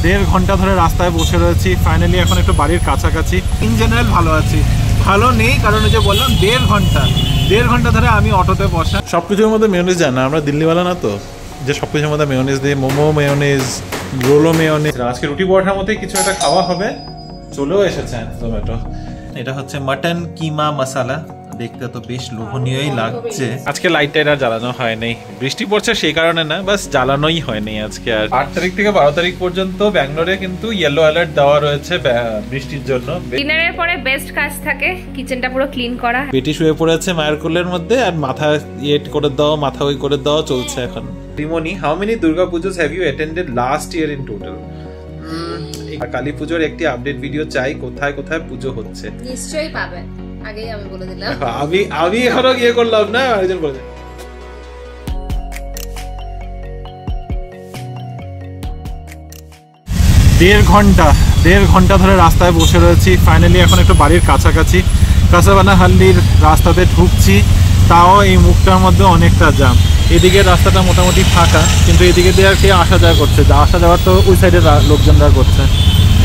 1.5 ঘন্টা ধরে রাস্তায় বসে রয়েছি। ফাইনালি এখন একটু বাড়ির কাছাকাছি। ইন জেনারেল ভালো আছি, ভালো নেই কারণ যে বললাম 1.5 ঘন্টা ধরে আমি অটোতে বসা। সবকিছুর মধ্যে মেয়োনিজ জানা, আমরা দিল্লিওয়ালা না তো যে সবকিছুর মধ্যে মেয়োনিজ দিয়ে, মোমো মেয়োনিজ, রোলো মেয়োনিজ। আজকে রুটি পরোটার মধ্যে কিছু একটা খাওয়া হবে, চলেও এসেছে জোম্যাটো। এটা হচ্ছে মাটন কিমা মশলা, দেখতে তো বেশ লোভনীয়ই লাগছে। আজকে লাইটটা এটা জ্বালানো হয়নি, বৃষ্টি পড়ছে সেই কারণে না, বাস জ্বালানোই হয়নি আজকে। আর 8 তারিখ থেকে 12 তারিখ পর্যন্ত ব্যাঙ্গালোরে কিন্তু ইয়েলো অ্যালার্ট দেওয়া রয়েছে বৃষ্টির জন্য। ডিনারের পরে বেস্ট কাজ থাকে কিচেনটা পুরো ক্লিন করা। পেটি শুয়ে পড়েছে মায়ের কোলের মধ্যে আর মাথা ইয়ে করে দাও, মাথা ওই করে দাও চলছে এখন। Rimoni, how many Durga pujas have you attended last year in total? Kali পুজোর একটি আপডেট ভিডিও চাই, কোথায় কোথায় পুজো হচ্ছে। নিশ্চয়ই পাবেন, আগেই আমি বলে দিলাম। আমি এখনো ইয়ে করলাম না, আরেকজন বলে। 1.5 ঘন্টা ধরে রাস্তায় বসে রয়েছি। ফাইনালি এখন একটু বাড়ির কাছাকাছি কাসাবানাহাল্লির রাস্তাতে ঢুকছি, তাও এই মুখটার মধ্যে অনেকটা জ্যাম। এদিকে রাস্তাটা মোটামুটি ফাঁকা, কিন্তু এদিকে দিয়ে আর কে আসা যাওয়া করছে, আসা যাওয়ার তো ওই সাইডের লোকজনরা করছে।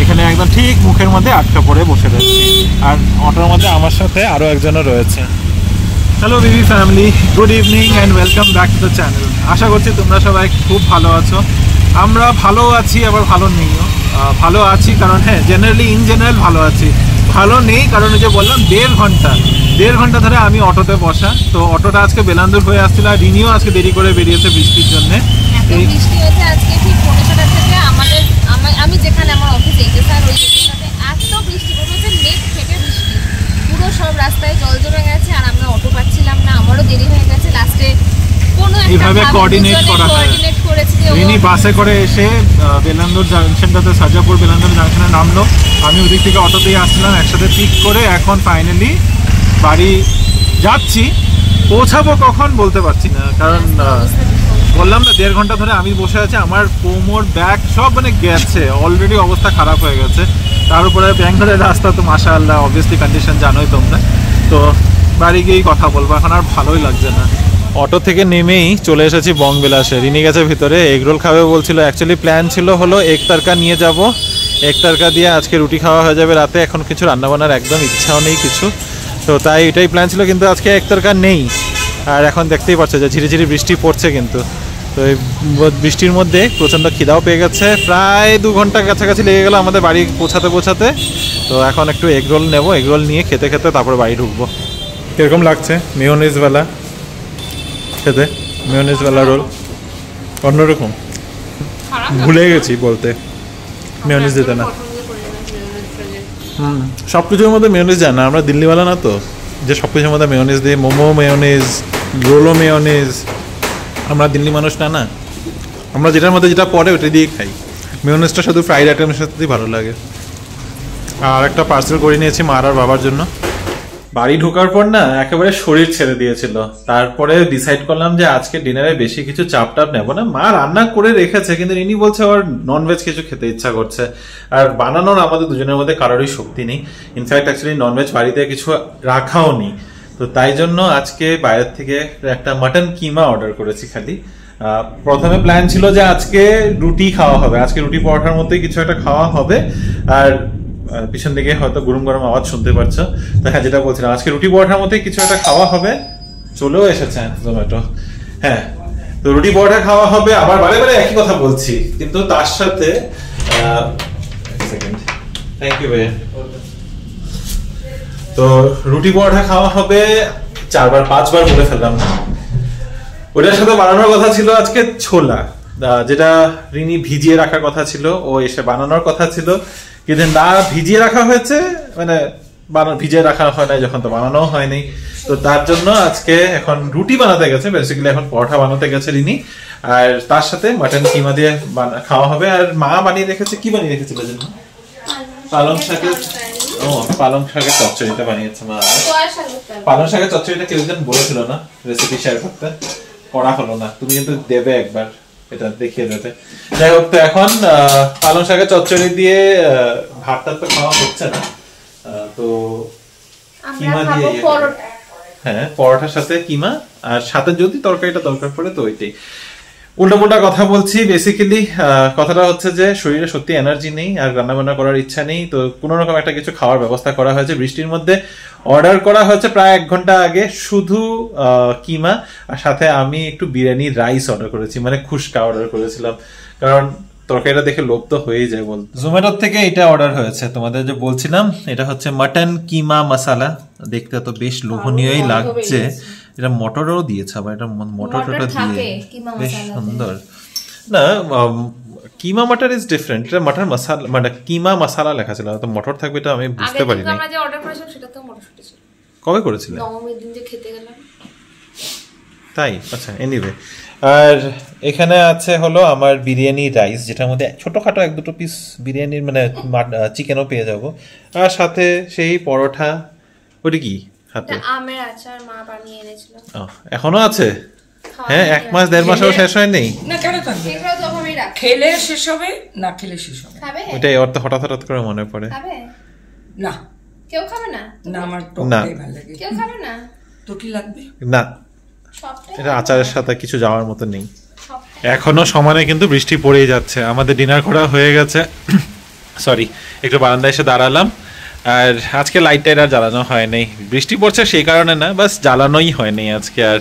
এখানে একদম ঠিক মুখের মধ্যে আটকা পড়ে বসে রয়েছি। আর অটোর মধ্যে আমার সাথে আরও একজনও রয়েছে। Hello BB family, good evening and welcome back to the channel. আশা করছি তোমরা সবাই খুব ভালো আছো। আমরা ভালো আছি, আবার ভালো নেইও। ভালো আছি কারণ হ্যাঁ জেনারেলি ইন জেনারেল ভালো আছি, ভালো নেই কারণ যে বললাম 1.5 ঘন্টা ধরে আমি অটোতে বসা। তো অটোটা আজকে বেলান্দুর হয়ে আসছিল, আর রিনিও আজকে দেরি করে বেরিয়েছে বৃষ্টির জন্য। বৃষ্টি হয়েছে আজকে ঠিক 5:30 থেকে আমি যেখানে আমার অফিস এইচএসআর ওই জায়গাটাতে এত বৃষ্টি পড়েছে, নেট থেকে বৃষ্টি, পুরো সব রাস্তায় জল জমে গেছে আর আমরা অটো পাচ্ছিলাম না। আমারও দেরি হয়ে গেছে, লাস্টে কোনো একটা কোঅর্ডিনেট করেছি। রিনি বাসে করে এসে বেলান্দুর জাংশনটাতে, সাজাপুর বেলান্দুর জাংশনে নামলো, আমি ওদিক থেকে অটোতেই আসছিলাম, একসাথে পিক করে এখন ফাইনালি বাড়ি যাচ্ছি। পৌঁছাবো কখন বলতে পারছি না, কারণ বললাম না 1.5 ঘন্টা ধরে আমি বসে আছি। আমার কোমর ব্যাগ সব মানে গেছে, অলরেডি অবস্থা খারাপ হয়ে গেছে। তার উপরে ব্যাঙ্গালোরের রাস্তা তো মাশাআল্লাহ অবভিয়াসলি কন্ডিশন জানোই তোমরা। তো বাড়ি গিয়েই কথা বলবো, এখন আর ভালোই লাগছে না। অটো থেকে নেমেই চলে এসেছি বংবিলাসে। রিনি গেছে ভিতরে, এগরোল খাবে বলছিল। অ্যাকচুয়ালি প্ল্যান ছিল হলো এগ তরকা নিয়ে যাব, এগ তরকা দিয়ে আজকে রুটি খাওয়া হয়ে যাবে রাতে। এখন কিছু রান্নাবান্নার একদম ইচ্ছাও নেই কিছু, তো তাই এটাই প্ল্যান ছিল, কিন্তু আজকে এগ তরকা নেই। আর এখন দেখতেই পাচ্ছ যে ঝিরিঝিরি বৃষ্টি পড়ছে, কিন্তু তো এই বৃষ্টির মধ্যে প্রচণ্ড খিদাও পেয়ে গেছে। প্রায় 2 ঘন্টা কাছাকাছি লেগে গেল আমাদের বাড়ি পৌঁছাতে। তো এখন একটু এগরোল নেবো, এগরোল নিয়ে খেতে তারপরে বাড়ি ঢুকবো। কীরকম লাগছে মেয়োনিজওয়ালা খেতে? মেয়োনিজওয়ালা রোল অন্যরকম, ভুলে গেছি বলতে মেয়োনিজ দিতে না। সব কিছুর মধ্যে মেয়োনিজ জানা, আমরা দিল্লিওয়ালা না তো যে সব কিছুর মধ্যে মেয়োনিজ দিয়ে, মোমো মেয়োনিজ, রোলো মেয়োনিজ। আমরা দিল্লি মানুষ না, আমরা যেটার মধ্যে যেটা পড়ে ওটা দিয়ে খাই। মেয়োনিজটা শুধু ফ্রাইড আইটেমের সাথেই ভালো লাগে। আর একটা পার্সেল করে নিয়েছি মার আর বাবার জন্য। বাড়ি ঢোকার পর না একেবারে শরীর ছেড়ে দিয়েছিল। তারপরে ডিসাইড করলাম যে আজকে ডিনারে বেশি কিছু চাপ নেব না। মা রান্না করে রেখেছে, কিন্তু রিনি বলছে ওর ননভেজ কিছু খেতে ইচ্ছা করছে। আর বানানোর আমাদের দুজনের মধ্যে কারোরই শক্তি নেই। ইনফ্যাক্ট অ্যাকচুয়ালি ননভেজ বাড়িতে কিছু রাখাও নেই। তো তাই জন্য আজকে বাইরের থেকে একটা মাটন কিমা অর্ডার করেছি। খালি প্রথমে প্ল্যান ছিল যে আজকে রুটি খাওয়া হবে, আজকে রুটি পরোটার মধ্যে কিছু একটা খাওয়া হবে। আর পিছন দিকে হয়তো গরম গরম আওয়াজ শুনতে পাচ্ছ। তো হ্যাঁ, যেটা বলছিলাম আজকে রুটি পরোটার মধ্যে কিছু একটা খাওয়া হবে, চলেও এসেছে জোম্যাটো। হ্যাঁ, তো রুটি পরোটা খাওয়া হবে, আবার বারে বারে একই কথা বলছি, কিন্তু তার সাথে থ্যাংক ইউ ভাইয়া। তো রুটি পরোটা খাওয়া হবে 4-5 বার বলে ফেললাম। ওটার সাথে বানানোর কথা ছিল আজকে ছোলা, যেটা রিনি ভিজিয়ে রাখার কথা ছিল, ও এসে বানানোর কথা ছিল, কিন্তু না ভিজিয়ে রাখা হয়েছে, মানে ভিজিয়ে রাখা হয় নাই যখন, তো বানানো হয়নি। তো তার জন্য আজকে এখন রুটি বানাতে গেছে, বেসিক্যালি এখন পরোটা বানাতে গেছে রিনি। আর তার সাথে মাটন কিমা দিয়ে খাওয়া হবে। আর মা বানিয়ে রেখেছে, কি বানিয়ে রেখেছিল জন্য? পালং শাকের চচ্চড়িটা বানিয়েছে মা। পালং শাকের চচ্চড়িটা কেউ যেন বলেছিল না রেসিপি শেয়ার করতে, করা হলো না। তুমি কিন্তু দেবে একবার, এটা দেখিয়ে দেবে। যাই হোক, তো এখন পালং শাকের চচ্চড়ি দিয়ে ভাতটা তো খাওয়া হচ্ছে না, তো কিমা দিয়ে, হ্যাঁ পরোটার সাথে কিমা, আর সাথে যদি তরকারিটা দরকার পড়ে তো ওইটাই। উল্টা কথা বলছি। বেসিক্যালি কথাটা হচ্ছে যে শরীরে সত্যি এনার্জি নেই আর রান্না বান্না করার ইচ্ছা নেই, তো কোনো রকম একটা কিছু খাওয়ার ব্যবস্থা করা হয়েছে বৃষ্টির মধ্যে। অর্ডার করা হয়েছে প্রায় 1 ঘন্টা আগে, শুধু কিমা আর সাথে আমি একটু বিরিয়ানি রাইস অর্ডার করেছি, মানে খুশকা অর্ডার করেছিলাম, কারণ তরকারিটা দেখে লোভ তো হয়েই যায় বলতে। জোম্যাটোর থেকে এটা অর্ডার হয়েছে, তোমাদের যে বলছিলাম, এটা হচ্ছে মাটন কিমা মশালা। দেখতে তো বেশ লোভনীয়ই লাগছে। এটা মটরও দিয়েছে, আবার এটা মটরটা দিয়ে বেশ সুন্দর। না, কিমা মটর ইজ ডিফারেন্ট, এটা মটর মশালা, মানে কিমা মশালা লেখা ছিল, তো মটর থাকবে এটা আমি বুঝতে পারিনি। আমরা যে অর্ডার করেছিলাম সেটা তো মটরশুঁটি ছিল। কবে করেছিলে? নবমীর দিন যে খেতে গেলাম। তাই? আচ্ছা, এনিওয়ে। আর এখানে আছে হলো আমার বিরিয়ানি রাইস, যেটার মধ্যে ছোটখাটো 1-2 পিস বিরিয়ানির মানে চিকেনও পেয়ে যাব, আর সাথে সেই পরোটা। ওটা কি হাতে? আমের আচার মা বানিয়ে এনেছিল। এখনো আছে? হ্যাঁ, 1 মাস 1.5 মাসও শেষ হয়নি না, কেন থাকবে? এগুলো তো ভাবেই রাখ। খেলে শেষ হবে, না খেলে শেষ হবে। খাবে? ওটাই ওর তো হঠাৎ করে মনে পড়ে। খাবে? না, কেউ খাবে না? না, আমার টকটাই ভালো লাগে। কেউ খাবে না? তো কি লাগবে? না, সবটাই এটা আচারের সাথে কিছু যাওয়ার মতো নেই। এখনো সমানে কিন্তু বৃষ্টি পড়েই যাচ্ছে। আমাদের ডিনার করা হয়ে গেছে, সরি, একটু বারান্দায় এসে দাঁড়ালাম। আর আজকে লাইট টাইট আর জ্বালানো হয়নি, বৃষ্টি পড়ছে সেই কারণে না, বাস জ্বালানোই হয়নি আজকে। আর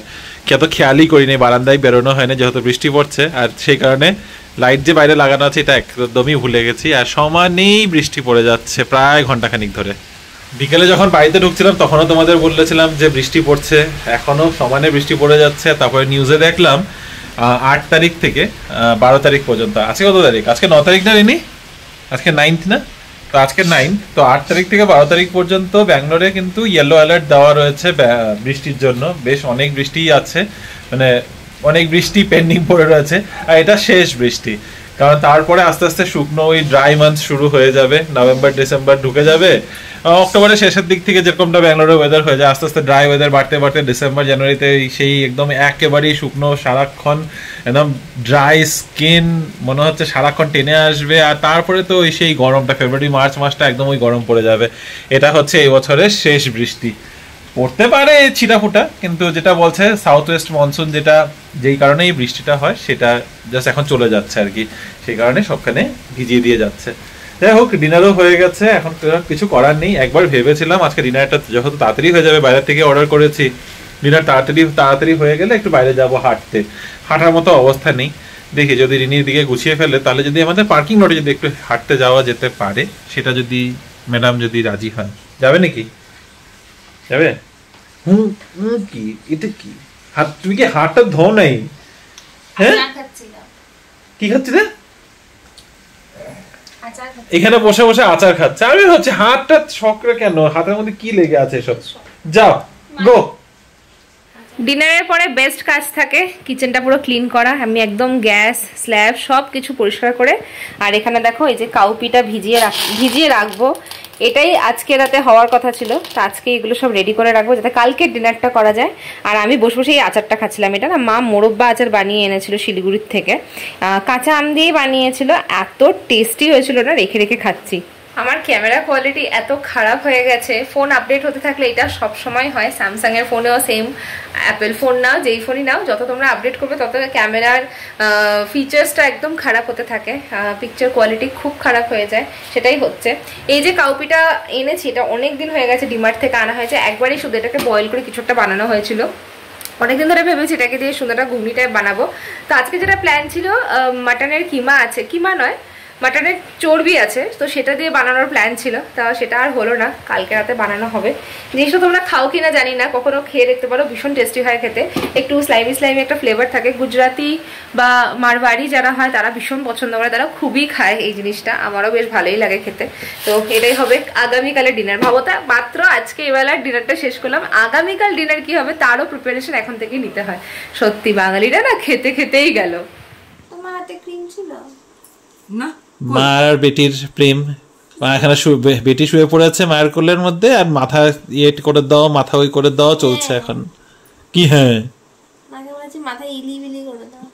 এত খেয়ালই করিনি, বারান্দায় বেরোনো হয়নি যেহেতু বৃষ্টি পড়ছে, আর সেই কারণে লাইট যে বাইরে লাগানো আছে এটা একদমই ভুলে গেছি। আর সমানেই বৃষ্টি পড়ে যাচ্ছে প্রায় ঘন্টাখানিক ধরে। বিকেলে যখন বাড়িতে ঢুকছিলাম তখনও তোমাদের বলেছিলাম যে বৃষ্টি পড়ছে, এখনো সমানে বৃষ্টি পড়ে যাচ্ছে। তারপরে নিউজে দেখলাম 8 তারিখ থেকে 12 তারিখ পর্যন্ত। আজকে কত তারিখ? আজকে 9 তারিখ না রিনি? আজকে 9th না? তো আজকে 9, তো 8 তারিখ থেকে 12 তারিখ পর্যন্ত ব্যাঙ্গালোরে কিন্তু ইয়েলো অ্যালার্ট দেওয়া রয়েছে বৃষ্টির জন্য। বেশ অনেক বৃষ্টিই আছে, মানে অনেক বৃষ্টি পেন্ডিং পড়ে রয়েছে, আর এটা শেষ বৃষ্টি। কারণ তারপরে আস্তে আস্তে শুকনো ওই ড্রাই মান্থ শুরু হয়ে যাবে, নভেম্বর ডিসেম্বর ঢুকে যাবে। অক্টোবরের শেষের দিক থেকে যেরকমটা ব্যাঙ্গালোরের ওয়েদার হয়ে যায়, আস্তে আস্তে ড্রাই ওয়েদার বাড়তে বাড়তে ডিসেম্বর জানুয়ারিতে সেই একদম একেবারেই শুকনো, সারাক্ষণ একদম ড্রাই স্কিন, মনে হচ্ছে সারাক্ষণ টেনে আসবে। আর তারপরে তো ওই সেই গরমটা, ফেব্রুয়ারি মার্চ মাসটা একদম ওই গরম পড়ে যাবে। এটা হচ্ছে এই বছরের শেষ বৃষ্টি। পড়তে পারে ছিটাফুটা, কিন্তু যেটা বলছে সাউথ ওয়েস্ট মনসুন, যেটা যেই কারণে এই বৃষ্টিটা হয় সেটা জাস্ট এখন চলে যাচ্ছে আর কি, সেই কারণে সবখানে ভিজিয়ে দিয়ে যাচ্ছে। যাই হোক, ডিনারও হয়ে গেছে, এখন কিছু করার নেই। একবার ভেবেছিলাম আজকে ডিনারটা যখন তাড়াতাড়ি হয়ে যাবে, বাইরে থেকে অর্ডার করেছি, ডিনার তাড়াতাড়ি হয়ে গেলে একটু বাইরে যাব হাঁটতে। হাঁটার মতো অবস্থা নেই, দেখি যদি রিনির দিকে গুছিয়ে ফেলে তাহলে যদি আমাদের পার্কিং লটে যদি একটু হাঁটতে যাওয়া যেতে পারে, সেটা যদি ম্যাডাম যদি রাজি হন। যাবে নাকি? যাবে? কি এটা কি হাত? তুমি কি হাতটা ধো নাই? হ্যাঁ, কি খাচ্ছি রে? এখানে বসে বসে আচার খাচ্ছে। আমি হচ্ছে হাতটা শক্র কেন? হাতের মধ্যে কি লেগে আছে সব? যাও, গো। ডিনারের পরে বেস্ট কাজ থাকে কিচেনটা পুরো ক্লিন করা। আমি একদম গ্যাস স্ল্যাব সব কিছু পরিষ্কার করে, আর এখানে দেখো এই যে কাউপিটা ভিজিয়ে রাখবো। এটাই আজকে রাতে হওয়ার কথা ছিল, তো আজকে এগুলো সব রেডি করে রাখবো যাতে কালকে ডিনারটা করা যায়। আর আমি বসে বসে এই আচারটা খাচ্ছিলাম। এটা না মা মোরব্বা আচার বানিয়ে এনেছিল শিলিগুড়ির থেকে, কাঁচা আম দিয়ে বানিয়েছিল, এত টেস্টি হয়েছিল না, রেখে রেখে খাচ্ছি। আমার ক্যামেরা কোয়ালিটি এত খারাপ হয়ে গেছে, ফোন আপডেট হতে থাকলে এটা সব সময় হয়। স্যামসাং এর ফোনেও সেম, অ্যাপেল ফোন নাও, যেই ফোনই নাও, যত তোমরা আপডেট করবে তত ক্যামেরার ফিচার্সটা একদম খারাপ হতে থাকে, পিকচার কোয়ালিটি খুব খারাপ হয়ে যায়। সেটাই হচ্ছে। এই যে কাউপিটা এনেছি, এটা অনেক দিন হয়ে গেছে, ডিমার্ট থেকে আনা হয়েছে। একবারই শুধু এটাকে বয়েল করে কিছু একটা বানানো হয়েছিল। অনেকদিন ধরে ভেবেছি এটাকে দিয়ে সুন্দরটা ঘুগনি টাইপ বানাবো। তো আজকে যেটা প্ল্যান ছিল, মাটনের কিমা আছে, কিমা নয় মাটনের চর্বি আছে, তো সেটা দিয়ে বানানোর প্ল্যান ছিল, তা সেটা আর হলো না, কালকে রাতে বানানো হবে। জিনিসটা তোমরা খাও কিনা জানি না, কখনো খেয়ে দেখতে পারো, ভীষণ টেস্টি হয় খেতে। একটু স্লাইমি স্লাইমি একটা ফ্লেভার থাকে। গুজরাটি বা মারওয়াড়ি যারা হয় তারা ভীষণ পছন্দ করে, তারা খুবই খায় এই জিনিসটা, আমারও বেশ ভালোই লাগে খেতে। তো এটাই হবে আগামীকালের ডিনার। ভাবো তা, মাত্র আজকে এবেলার ডিনারটা শেষ করলাম, আগামীকাল ডিনার কি হবে তারও প্রিপারেশন এখন থেকে নিতে হয়। সত্যি বাঙালিরা না খেতে খেতেই গেল। তোমার হাতে ক্রিম ছিল না? মা আর বেটির প্রেম। মা এখানে বেটি শুয়ে পড়েছে মায়ের কোলের মধ্যে, আর মাথা ইয়ে করে দাও, মাথা ওই করে দাও চলছে এখন। কি? হ্যাঁ, মাথা ইলি বিলি করে দাও।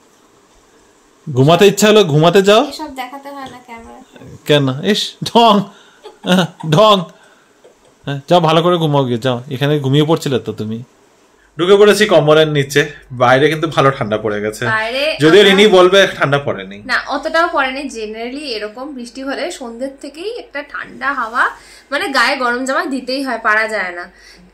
ঘুমাতে ইচ্ছা হলো ঘুমাতে যাও, এসব দেখাতে হয় না ক্যামেরা। কেন? ইস ঢং ঢং। যাও ভালো করে ঘুমাও গিয়ে, যাও। এখানে ঘুমিয়ে পড়ছিলে তো তুমি। ঢুকে পড়েছি কম্বলের নিচে, বাইরে কিন্তু ভালো ঠান্ডা পড়ে গেছে, বাইরে যদিও রিনি বলবে ঠান্ডা পড়েনি, না অতটাও পড়েনি। জেনারেলি এরকম বৃষ্টি হলে সন্ধ্যের থেকেই একটা ঠান্ডা হাওয়া, মানে গায়ে গরম জামা দিতেই হয়, পারা যায় না,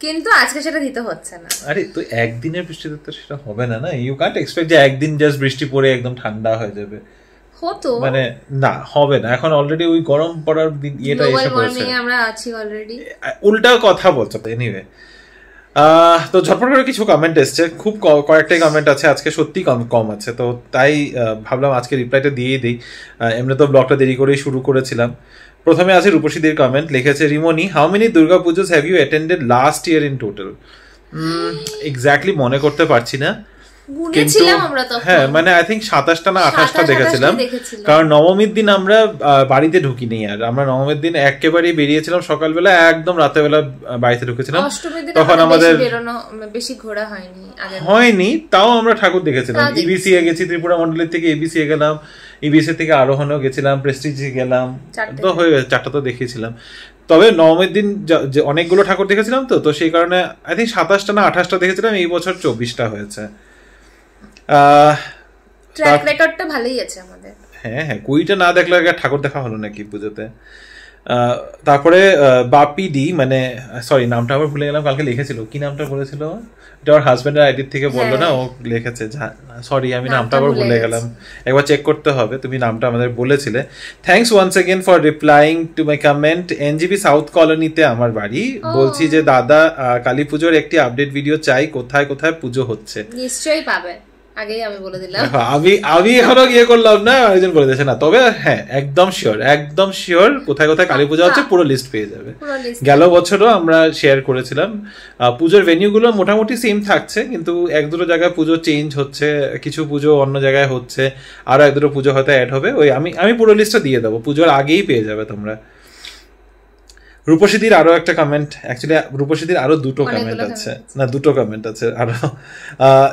কিন্তু আজকে সেটা দিতে হচ্ছে না। আরে তো একদিনের বৃষ্টিতে তো সেটা হবে না, না ইউ কান্ট এক্সপেক্ট যে একদিন জাস্ট বৃষ্টি পড়ে একদম ঠান্ডা হয়ে যাবে, হতো মানে না হবে না, এখন অলরেডি ওই গরম পড়ার দিন এটা এসে পড়েছে, আমরা আছি অলরেডি, উল্টা কথা বলছো। এনিওয়ে তো ঝটপট করে কিছু কমেন্ট এসছে, খুব কয়েকটাই কমেন্ট আছে আজকে, সত্যি কম আছে, তো তাই ভাবলাম আজকে রিপ্লাইটা দিয়েই দিই। এমনি তো ব্লগটা দেরি করেই শুরু করেছিলাম। প্রথমে আছে রূপসীদের কমেন্ট, লিখেছে Rimoni, how many Durga pujas have you attended last year in total? Exactly মনে করতে পারছি না, কিন্তু হ্যাঁ মানে আই থিঙ্ক 27টা না 28টা দেখেছিলাম, কারণ নবমীর দিন আমরা বাড়িতে ঢুকিনি, আর আমরা নবমীর দিন একেবারেই বেরিয়েছিলাম সকালবেলা, একদম রাতের বেলা বাড়িতে ঢুকেছিলাম, তখন আমাদের বেশি ঘোরা হয়নি, তাও আমরা ঠাকুর দেখেছিলাম। ইবিসি এ গেছি, ত্রিপুরা মন্ডলের থেকে ইবিসি এ গেলাম, ইবিসি থেকে আরোহণেও গেছিলাম, প্রেস্টিজে গেলাম, তো হয়ে গেছে 4টা তো দেখিয়েছিলাম। তবে নবমীর দিন অনেকগুলো ঠাকুর দেখেছিলাম, তো সেই কারণে আই থিঙ্ক 27টা না 28টা দেখেছিলাম, এই বছর 24টা হয়েছে। ট্র্যাক রেকর্ডটা ভালোই আছে আমাদের। হ্যাঁ হ্যাঁ, 20টা না দেখলে ঠাকুর দেখা হলো নাকি পুজোতে। তারপরে বাপি ডি, মানে সরি নামটা আবার ভুলে গেলাম, কালকে লিখেছিল, কি নামটা বলেছিল, এটা ওর হাজবেন্ডের আইডি থেকে বললো না, ও লিখেছে, সরি আমি নামটা আবার ভুলে গেলাম, একবার চেক করতে হবে, তুমি নামটা আমাদের বলেছিলে। Thanks once again for replying to my comment. NGB south কলোনিতে আমার বাড়ি, বলছি যে দাদা কালী পুজোর একটি আপডেট ভিডিও চাই, কোথায় কোথায় পুজো হচ্ছে। নিশ্চয়ই পাবে, আগেই আমি বলে দিলাম। আমি এখনো গিয়ে করলাম না, একজন বলে দিয়েছে না, তবে হ্যাঁ একদম শিওর কোথায় কোথায় কালী পূজা হচ্ছে পুরো লিস্ট পেয়ে যাবে। গেল বছরও আমরা শেয়ার করেছিলাম, পুজোর ভেনিউ গুলো মোটামুটি সেম থাকছে, কিন্তু এক দুটো জায়গায় পুজো চেঞ্জ হচ্ছে, কিছু পুজো অন্য জায়গায় হচ্ছে, আরো এক দুটো পুজো হয়তো অ্যাড হবে, ওই আমি পুরো লিস্টটা দিয়ে দেবো, পুজোর আগেই পেয়ে যাবে তোমরা। রূপসীদির আরো একটা কমেন্ট, অ্যাকচুয়ালি রূপসীদির আরো দুটো কমেন্ট আছে আরো,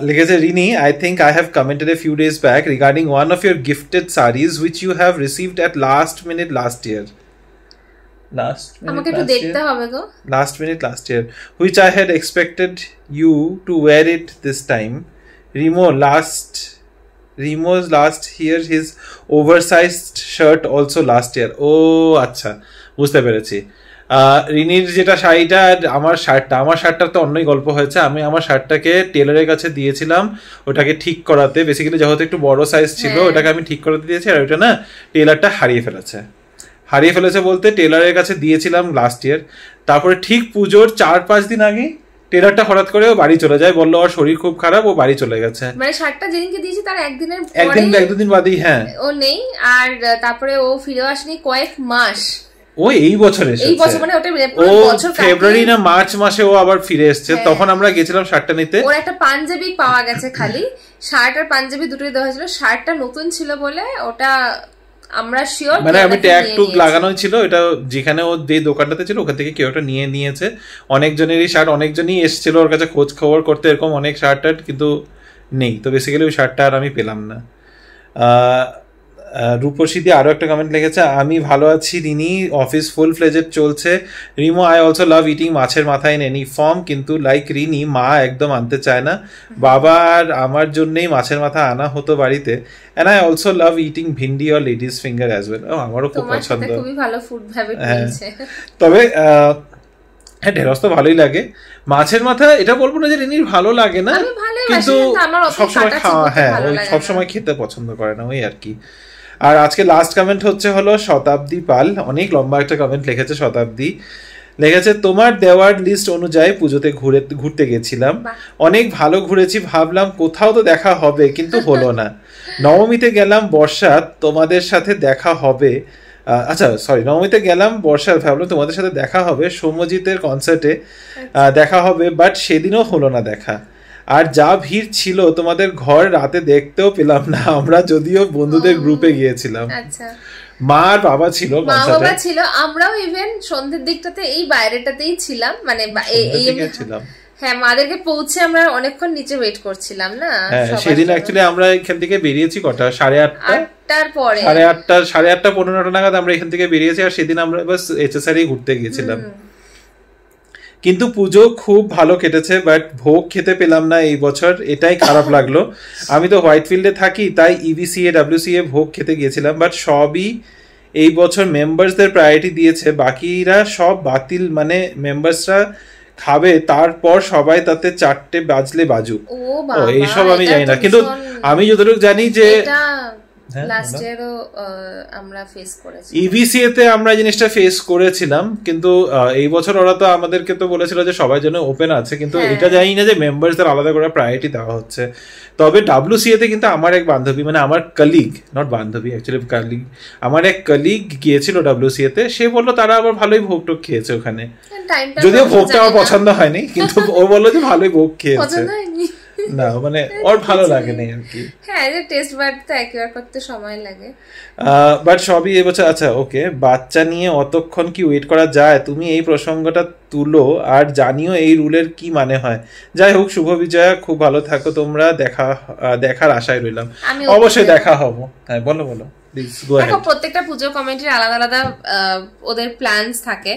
লিখেছে Rini, I think I have commented a few days back regarding one of your gifted saris which you have received at last minute last year, which I had expected you to wear it this time. Remo's last year, his oversized shirt also last year. Oh, আচ্ছা বুঝতে পেরেছি। রিনির যেটা শাড়িটা আর আমার শার্টটা তো অন্যই গল্প হয়েছে। আমি আমার শার্টটাকে টেলারের কাছে দিয়েছিলাম ওটাকে ঠিক করাতে, বেসিক্যালি যেহেতু একটু বড় সাইজ ছিল ওটাকে আমি ঠিক করাতে দিয়েছি, আর ওটা না টেলারটা হারিয়ে ফেলেছে বলতে টেলারের কাছে দিয়েছিলাম লাস্ট ইয়ার, তারপরে ঠিক পুজোর 4-5 দিন আগে টেলারটা হঠাৎ করে ও বাড়ি চলে যায়, বললো ওর শরীর খুব খারাপ, ও বাড়ি চলে গেছে, মানে শার্টটা যেদিনকে দিয়েছি তার এক দুদিন বাদেই হ্যাঁ ও নেই, আর তারপরে ও ফিরে আসেনি কয়েক মাস, ও এই বছর মানে ওটা বছর ফেব্রুয়ারি না মার্চ মাসে ও আবার ফিরে এসেছে, তখন আমরা গেছিলাম শার্টটা নিতে, ওর একটা পাঞ্জাবি পাওয়া গেছে, খালি শার্ট আর পাঞ্জাবি দুটোই দেওয়া হয়েছিল, শার্টটা নতুন ছিল বলে ওটা আমরা শিওর, মানে আমি ট্যাগ টুক লাগানো ছিল, এটা যেখানে ও যে দোকানটাতে ছিল ওখান থেকে কেউ একটা নিয়েছে, অনেকজনেরই শার্ট, অনেকজনই এসেছিল ওর কাছে খোঁজ খবর করতে, এরকম অনেক শার্ট কিন্তু নেই, তো বেসিক্যালি ওই শার্টটা আর আমি পেলাম না। রূপসীদি আরো একটা কমেন্ট লিখেছে, আমি ভালো আছি রিনি, অফিস ফুল ফ্লেজেড চলছে। Rimo, I also love eating মাছের মাথা ইন এনি ফর্ম, কিন্তু লাইক রিনি মা একদম আনতে চায় না, বাবা আর আমার জন্যই মাছের মাথা আনা হতো বাড়িতে, and I also love eating bhindi or ladies finger as well. আমারও খুব পছন্দ, খুবই ভালো ফুড হ্যাবিট রয়েছে। তবে হ্যাঁ ঢেঁড়স তো ভালোই লাগে, মাছের মাথা এটা বলবো না যে রিনির ভালো লাগে না, কিন্তু সবসময় খাওয়া, হ্যাঁ ওই সবসময় খেতে পছন্দ করে না, ওই আর কি। আর আজকে লাস্ট কমেন্ট হলো শতাব্দী পাল, অনেক লম্বা একটা কমেন্ট লিখেছে। শতাব্দী লিখেছে, তোমার দেওয়ার লিস্ট অনুযায়ী পুজোতে ঘুরতে গেছিলাম, অনেক ভালো ঘুরেছি, ভাবলাম কোথাও তো দেখা হবে, কিন্তু হলো না। নবমীতে গেলাম বর্ষা, তোমাদের সাথে দেখা হবে, নবমীতে গেলাম বর্ষা, ভাবলাম তোমাদের সাথে দেখা হবে, সৌম্যজিতের কনসার্টে দেখা হবে, বাট সেদিনও হলো না দেখা, আর যা ভিড় ছিল তোমাদের ঘর রাতে দেখতেও পেলাম না, আমরা যদিও বন্ধুদের গ্রুপে গিয়েছিলাম, মা আর বাবা ছিল, আমরাও ইভেন সন্ধ্যের দিকটাতে এই বাইরেটাতেই ছিলাম, মানে ছিলাম, হ্যাঁ মাদেরকে পৌঁছে আমরা অনেকক্ষণ নিচে ওয়েট করছিলাম না। সেদিন অ্যাকচুয়ালি আমরা এখান থেকে বেরিয়েছি কটা, 8:30 পরে, 8:30 9:30 নাগাদ আমরা এখান থেকে বেরিয়েছি, আর সেদিন আমরা বাস HSR ঘুরতে গিয়েছিলাম। কিন্তু পুজো খুব ভালো কেটেছে, বাট ভোগ খেতে পেলাম না এই বছর, এটাই খারাপ লাগলো। আমি তো হোয়াইটফিল্ডে থাকি, তাই ইভিসিএ ডাব্লিউসিএ ভোগ খেতে গিয়েছিলাম, বাট সবই এই বছর মেম্বার্সদের প্রায়োরিটি দিয়েছে, বাকিরা সব বাতিল। মানে মেম্বার্সরা খাবে, তারপর সবাই তাতে 4টে বাজলে বাজুক। ও বাবা, এইসব আমি জানি না, কিন্তু আমি যতটুকু জানি যে লাস্ট ইয়ারও আমরা ফেস করেছি, ইভিসিএ তে আমরা জিনিসটা ফেস করেছিলাম, কিন্তু এই বছর ওরা তো আমাদেরকে তো বলেছিল যে সবার জন্য ওপেন আছে, কিন্তু এটা জানি না যে মেম্বারসদের আলাদা করে প্রায়োরিটি দেওয়া হচ্ছে। তবে ডাব্লিউসিএ তে কিন্তু আমার এক বান্ধবী, মানে আমার কলিগ, নট বান্ধবী অ্যাকচুয়ালি কলিগ, আমার এক কলিগ গিয়েছিল ডাব্লিউসিএ তে, সে বললো তারা আবার ভালোই ভোগ টোগ খেয়েছে ওখানে, যদিও ভোগটা আমার পছন্দ হয়নি, কিন্তু ও বললো যে ভালোই ভোগ খেয়েছে। না মানে ওর ভালো লাগে না আর কি, হ্যাঁ যে টেস্ট বাড তো একবার করতে সময় লাগে, বাট সবই এবছর। আচ্ছা ওকে, বাচ্চা নিয়ে অতক্ষণ কি ওয়েট করা যায়? তুমি এই প্রসঙ্গটা তুলো আর জানিও এই রুলের কি মানে হয়। যাই হোক, শুভ বিজয়া, খুব ভালো থাকো তোমরা, দেখার আশায় রইলাম। অবশ্যই দেখা হবো। হ্যাঁ বলো বলো। দেখো, প্রত্যেকটা পুজো কমিটির আলাদা আলাদা ওদের প্ল্যানস থাকে।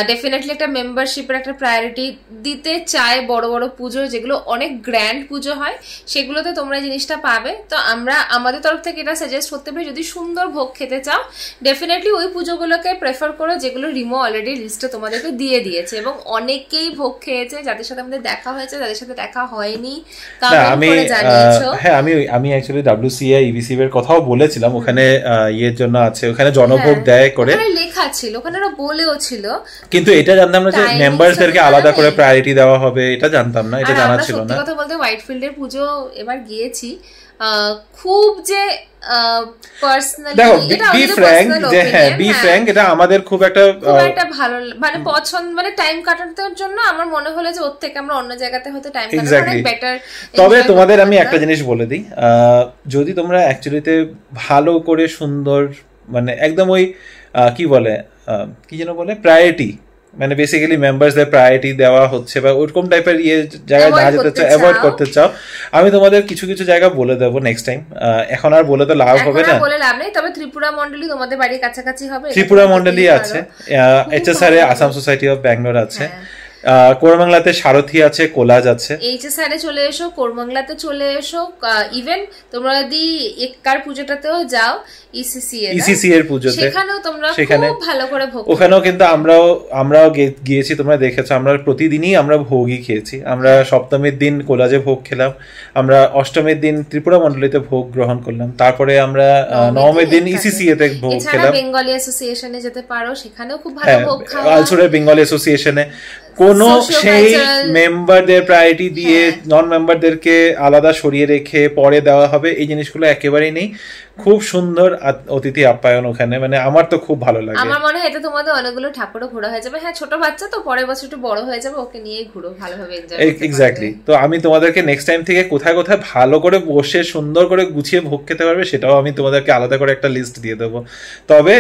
ডেফিনেটলি একটা মেম্বারশিপের একটা প্রায়োরিটি দিতে চায় বড় বড় পুজো, যেগুলো অনেক গ্র্যান্ড পুজো হয়, সেগুলোতে তোমরা জিনিসটা পাবে। তো আমরা আমাদের তরফ থেকে এটা সাজেস্ট করতে পারি, যদি সুন্দর ভোগ খেতে চাও ডেফিনেটলি ওই পুজোগুলোকে প্রেফার করো যেগুলো রিমো অলরেডি লিস্টে তোমাদেরকে দিয়ে দিয়েছে, এবং অনেকেই ভোগ খেয়েছে, যাদের সাথে আমাদের দেখা হয়েছে, যাদের সাথে দেখা হয়নি কমেন্ট করে জানিয়েছো। হ্যাঁ আমি অ্যাকচুয়ালি ডাব্লিউসিএ ইভিসিএ এর কথাও বলেছিলাম, ওখানে ইয়ের জন্য আছে, ওখানে জনভোগ দেয় করে লেখা ছিল, ওখানে ওরা বলেও ছিল, কিন্তু এটা জানতাম না যে মেম্বারসদেরকে আলাদা করে প্রায়োরিটি দেওয়া হবে, এটা জানতাম না, এটা জানা ছিল না। সত্যি কথা বলতে হোয়াইটফিল্ডের পুজো এবার গিয়েছি, খুব যে পার্সোনালি, এটা বি ফ্র্যাঙ্ক, এটা আমাদের খুব একটা ভালো মানে পছন্দ, মানে টাইম কাটানোর জন্য আমার মনে হলো যে ওর থেকে আমরা অন্য জায়গাতে হয়তো টাইম কাটানো বেটার। তবে তোমাদের আমি একটা জিনিস বলে দিই, যদি তোমরা অ্যাকচুয়ালিতে ভালো করে সুন্দর, মানে একদম ওই কি বলে, কি যেন বলে, প্রায়োরিটি, মানে বেসিক্যালি মেম্বারসদের প্রায়োরিটি দেওয়া হচ্ছে বা ওরকম টাইপের জায়গায় না যেতে চাও, অ্যাভয়েড করতে চাও, আমি তোমাদের কিছু কিছু জায়গা বলে দেবো নেক্সট টাইম। এখন আর বলে তো লাভ হবে না, বলে লাভ নেই। তবে ত্রিপুরা মন্ডলী তোমাদের বাড়ির কাছাকাছি হবে, ত্রিপুরা মন্ডলী আছে, HSR A Assam society of Bangalore আছে, কোরবাংলাতে সারথী আছে, কোলাজ আছে, এইচএসআর এ চলে এসো, কোরবাংলাতে চলে এসো, ইভেন তোমরা যদি এক্কার পুজোটাতেও যাও ইসিসি এর পুজোতে, সেখানেও তোমরা খুব ভালো করে ভোগ, ওখানেও কিন্তু আমরাও গিয়েছি, তোমরা দেখেছো, আমরা প্রতিদিনই আমরা ভোগই খেয়েছি। আমরা সপ্তমীর দিন কোলাজে ভোগ খেলাম, আমরা অষ্টমীর দিন ত্রিপুরা মন্ডলীতে ভোগ গ্রহণ করলাম, তারপরে আমরা নবমীর দিন ইসিসি এতে ভোগ খেলাম। বেঙ্গলি অ্যাসোসিয়েশনে যেতে পারো, সেখানেও খুব ভালো ভোগ খাওয়া। আলসুরের বেঙ্গলি অ্যাসোসিয়েশনে কোনো সেই মেম্বারদের প্রায়োরিটি দিয়ে নন মেম্বারদেরকে আলাদা সরিয়ে রেখে পরে দেওয়া হবে, এই জিনিসগুলো একেবারেই নেই। খুব সুন্দর অতিথি আপ্যায়ন ওখানে, মানে আমার তো খুব ভালো লাগে। আমার মনে হয় এটা তোমাদের অনেকগুলো ঠাকুরও ঘোরা হয়ে যাবে। হ্যাঁ, ছোট বাচ্চা তো, পরের বছর একটু বড় হয়ে যাবে, ওকে নিয়েই ঘুরো, ভালোভাবে এনজয় করতে। এক্স্যাক্টলি। তো আমি তোমাদেরকে নেক্সট টাইম থেকে কোথায় কোথায় ভালো করে বসে সুন্দর করে গুছিয়ে ভোগ খেতে পারবে সেটাও আমি তোমাদেরকে আলাদা করে একটা লিস্ট দিয়ে দেবো। তবে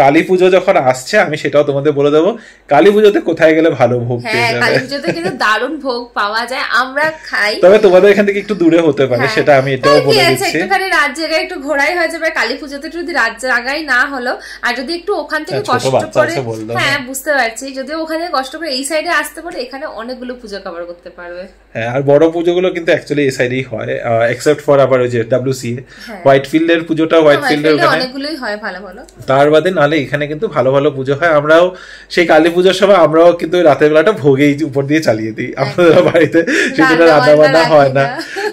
কালী পুজো যখন আসছে আমি সেটাও তোমাদের বলে দেবো, কালী পুজোতে কোথায় গেলে ভালো ভোগ পেয়ে যাবে। কালী পুজোতে কিন্তু দারুণ ভোগ পাওয়া যায়, আমরা খাই। তবে তোমাদের এখান থেকে একটু দূরে হতে পারে, সেটা আমি এটাও বলে দিচ্ছি। একটুখানি রাত জায়গায় একটু ঘোরাই হয়ে যাবে কালী পুজোতে, যদি রাত জায়গায় না হলো, আর যদি একটু ওখান থেকে কষ্ট করে, হ্যাঁ বুঝতে পারছি, যদি ওখানে কষ্ট করে এই সাইডে আসতে পারে, এখানে অনেকগুলো পুজো কভার করতে পারবে। হ্যাঁ, আর বড় পুজোগুলো কিন্তু অ্যাকচুয়ালি এই সাইডেই হয়, এক্সেপ্ট ফর আবার ওই যে ডাব্লিউসিএ হোয়াইটফিল্ডের পুজোটা, হোয়াইটফিল্ডের ওখানে অনেকগুলোই হয় ভালো ভালো। তার বাদে নালে এখানে কিন্তু ভালো ভালো পুজো হয়। আমরাও সেই কালী পুজোর সময় আমরাও কিন্তু রাতের বেলাটা ভোগেই উপর দিয়ে চালিয়ে দিই, আমাদের বাড়িতে সেটা রান্না বান্না হয় না।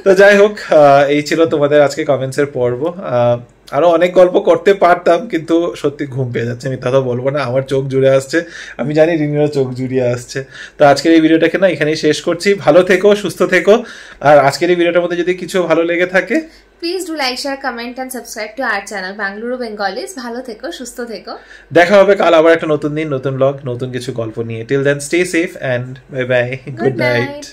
তো যাই হোক, এই ছিল তোমাদের আজকে কমেন্টস এর পর্ব। আরো অনেক গল্প করতে পারতাম, কিন্তু সত্যি ঘুম পেয়ে যাচ্ছে, আমি তা তো বলবো না, আমার চোখ জুড়ে আসছে, আমি জানি রিনিরও চোখ জুড়িয়ে আসছে। তো আজকের এই ভিডিওটাকে না এখানেই শেষ করছি। ভালো থেকো, সুস্থ থেকো, আর আজকের এই ভিডিওটার মধ্যে যদি কিছু ভালো লেগে থাকে please do like, share, comment and subscribe to our channel Bengaluru Bengalis. ভালো থেকো, সুস্থ থেকো, দেখা হবে কাল আবার একটা নতুন দিন, নতুন ব্লগ, নতুন কিছু গল্প নিয়ে। Till then stay safe and bye bye, good night.